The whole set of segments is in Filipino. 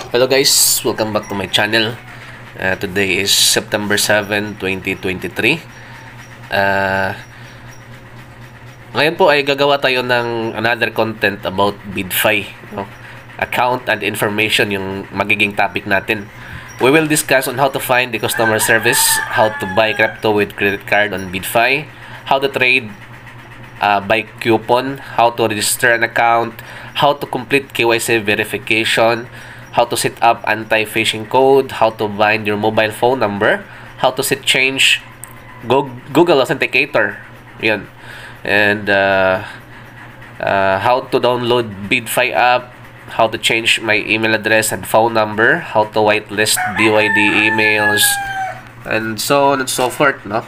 Hello guys, welcome back to my channel. Today is September 7, 2023. Ngayon po ay gagawa tayo ng another content about BidFi, no? Account and information yung magiging topic natin. We will discuss on how to find the customer service, how to buy crypto with credit card on BidFi, how to trade by coupon, how to register an account, how to complete KYC verification, how to set up anti-phishing code, how to bind your mobile phone number, how to set change Google Authenticator, yun. And how to download BidFi app, how to change my email address and phone number, how to whitelist BYD emails, and so on and so forth, no?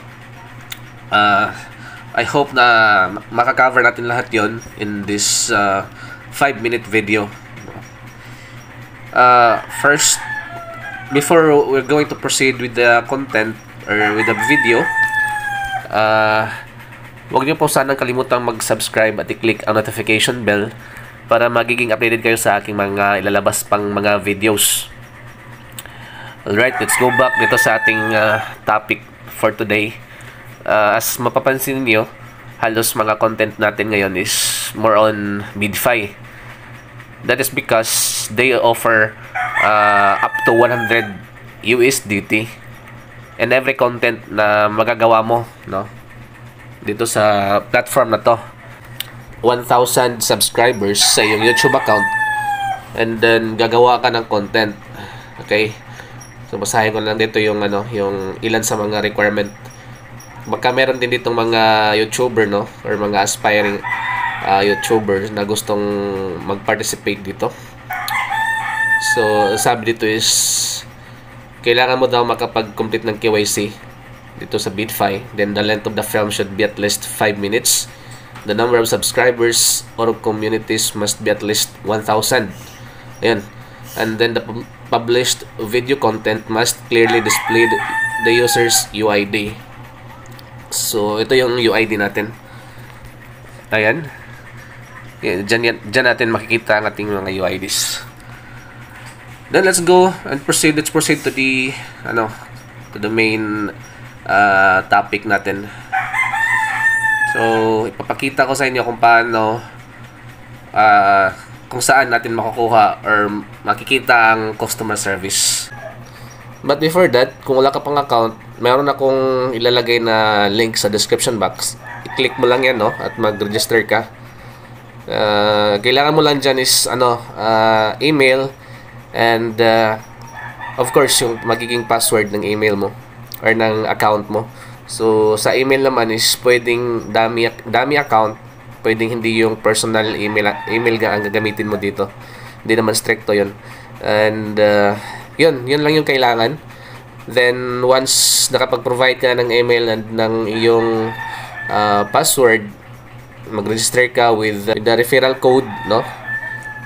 I hope na makakover natin lahat yon in this 5-minute video. First, before we're going to proceed with the content or with the video, huwag niyo po sanang kalimutang mag-subscribe at i-click ang notification bell para magiging updated kayo sa aking mga ilalabas pang mga videos. Alright, let's go back dito sa ating topic for today. As mapapansin niyo, halos mga content natin ngayon is more on BidFi. That is because they offer up to 100 USDT and every content na magagawa mo, no, dito sa platform na to, 1,000 subscribers sa iyong YouTube account, and then gagawa ka ng content. Okay, so basahin ko lang dito yung yung ilan sa mga requirement. Baka meron din ditong mga YouTuber, no, or mga aspiring YouTubers na gustong mag-participate dito. So, sabi dito is kailangan mo daw makapag-complete ng KYC dito sa BidFi. Then, the length of the film should be at least 5 minutes. The number of subscribers or communities must be at least 1,000. Ayan. And then, the published video content must clearly display the user's UID. So, ito yung UID natin. Ayan. Diyan natin makikita ang ating mga UIDs. Then let's go and proceed. Let's proceed to the main topic natin. So, ipapakita ko sa inyo kung paano kung saan natin makukuha or makikita ang customer service. But before that, kung wala ka pang account, meron akong ilalagay na link sa description box. I-click mo lang yan, no, at mag-register ka. Kailangan mo lang dyan is email and of course yung magiging password ng email mo or ng account mo. So sa email naman is pwedeng dummy account, pwedeng hindi yung personal email ang gagamitin mo dito. Hindi naman stricto yun. And yun lang yung kailangan. Then once nakapag-provide ka ng email and ng iyong password, mag-register ka with the referral code, no?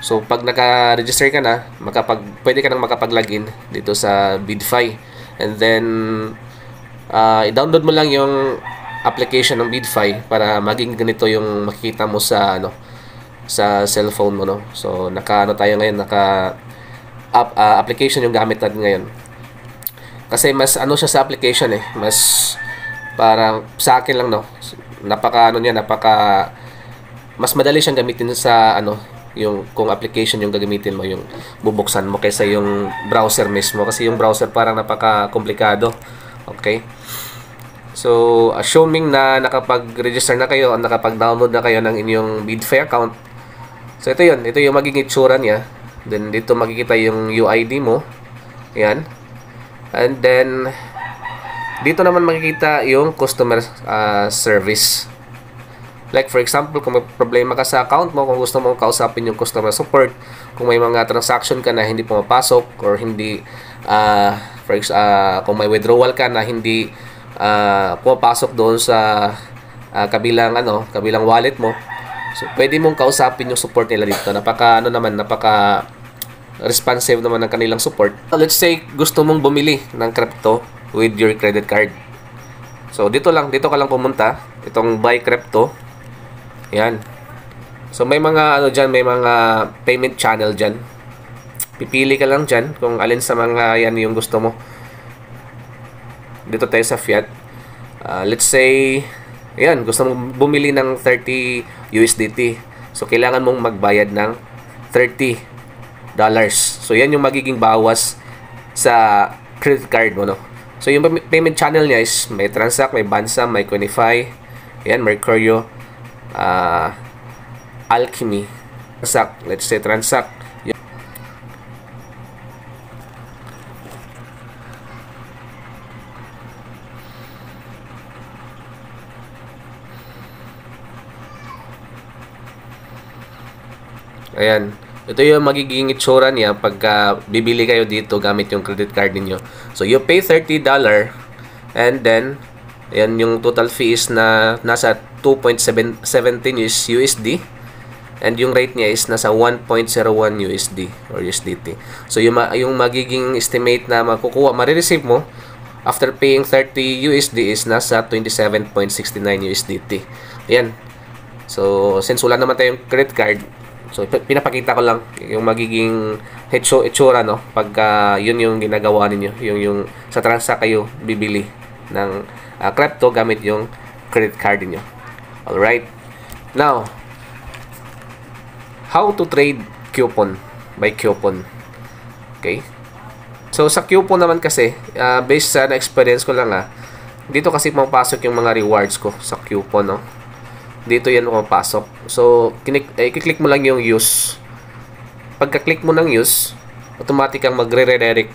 So pag naka-register ka na, pwede ka nang makapag-login dito sa BidFi. And then i-download mo lang yung application ng BidFi para maging ganito yung makikita mo sa sa cellphone mo, no? So tayo ngayon, application yung gamit natin ngayon. Kasi mas siya sa application mas parang sa akin lang, no, mas madali siyang gamitin sa yung kung application yung gagamitin mo, yung bubuksan mo kaysa yung browser mismo, kasi yung browser parang napaka-komplikado. Okay, so assuming na nakapag-register na kayo o nakapag-download na kayo ng inyong BidFi account, so ito yung magiging itsura niya. Then dito makikita yung UID mo, yan, and then dito naman makikita yung customer service. Like for example, kung may problema ka sa account mo, kung gusto mong kausapin yung customer support, kung may mga transaction ka na hindi pumapasok or hindi kung may withdrawal ka na hindi pumapasok doon sa kabilang wallet mo, so pwede mong kausapin yung support nila dito. Napaka responsive naman ng kanilang support. Let's say gusto mong bumili ng crypto with your credit card. So dito ka lang pumunta, itong buy crypto. Yan. So may mga may mga payment channel diyan. Pipili ka lang dyan kung alin sa mga yan yung gusto mo. Dito tayo sa fiat. Let's say, ayan, gusto mong bumili ng 30 USDT. So, kailangan mong magbayad ng $30. So, yan yung magiging bawas sa credit card mo, no? So, yung payment channel niya is may Transact, may Bansa, may Coinify, ayan, Mercurio, Alchemy, Transact, let's say Transact. Ayan. Ito yung magiging itsura niya pagka bibili kayo dito gamit yung credit card ninyo. So, you pay $30 and then, ayan, yung total fee is na nasa 2.17 USD and yung rate niya is nasa 1.01 USD or USDT. So, yung magiging estimate na makukuha, marireceive mo after paying 30 USD is nasa 27.69 USDT. Ayan. So, since wala naman tayong credit card, so, pinapakita ko lang yung magiging itsura, no? Pagka yun yung ginagawa ninyo. Yung sa Transact kayo bibili ng crypto gamit yung credit card niyo. Alright. Now, how to trade coupon by coupon. Okay? So, sa coupon naman kasi, based sa na-experience ko lang, dito kasi pumapasok yung mga rewards ko sa coupon, no? Dito yan pumapasok. So, i-click mo lang yung use. Pagka-click mo ng use, automatic ang magre-redirect.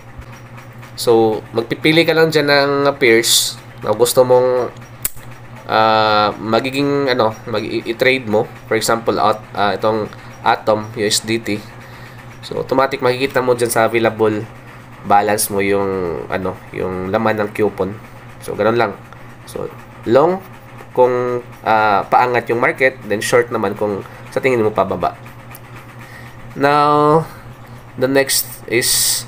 So, magpipili ka lang dyan ng pairs na gusto mong magiging, i-trade mo. For example, itong Atom, USDT. So, automatic makikita mo dyan sa available balance mo yung, yung laman ng coupon. So, ganun lang. So, long kung paangat yung market, then short naman kung sa tingin mo pababa. Now, the next is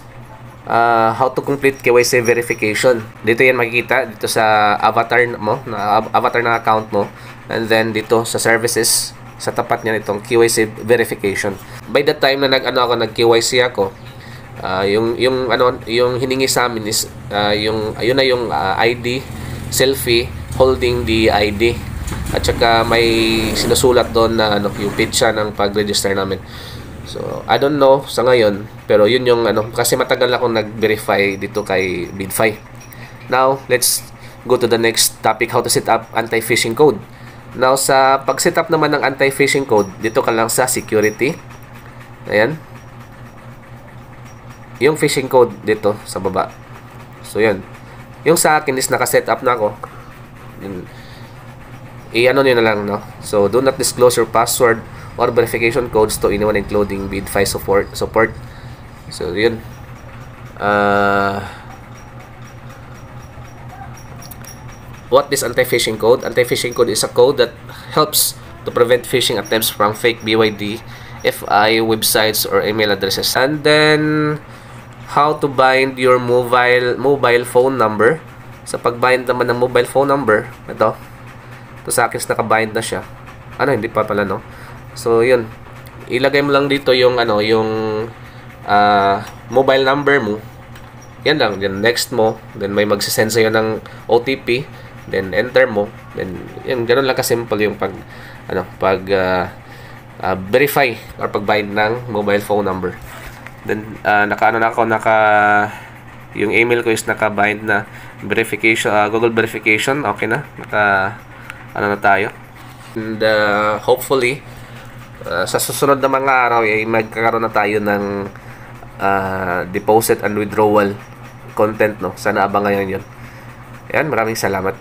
how to complete KYC verification. Dito yan makikita dito sa avatar mo, avatar ng account mo, and then dito sa services, sa tapat niya itong KYC verification. By the time na nag-KYC ako, yung hiningi sa amin is yung ID, selfie, holding the ID, at saka may sinusulat doon na yung pitcha ng pag-register namin. So, I don't know sa ngayon, pero yun yung kasi matagal akong nag-verify dito kay BidFi. Now, let's go to the next topic, how to set up anti-phishing code. Now, sa pag-set up naman ng anti-phishing code, dito ka lang sa security. Ayan. Yung phishing code dito sa baba. So, yun. Yung sa akin is naka-set up na ako. I-ano nyo na lang, no? So, do not disclose your password or verification codes to anyone including BidFi support. So, yun. What is anti-phishing code? Anti-phishing code is a code that helps to prevent phishing attempts from fake BYD, FI, websites, or email addresses. And then, how to bind your mobile phone number. Sa pag-bind naman ng mobile phone number, ito sa akin naka-bind na siya. Hindi pa pala, no? So, yun. Ilagay mo lang dito yung, yung mobile number mo. Yan lang. Then, next mo. Then, may magsisend sa'yo ng OTP. Then, enter mo. Then, yan. Ganun lang kasimple yung verify or pag-bind ng mobile phone number. Then, yung email ko is naka-bind na verification, Google verification, okay na. Na tayo. And hopefully, sa susunod na mga araw, magkakaroon na tayo ng deposit and withdrawal content, no? Sana abangan yun. Ayan, maraming salamat.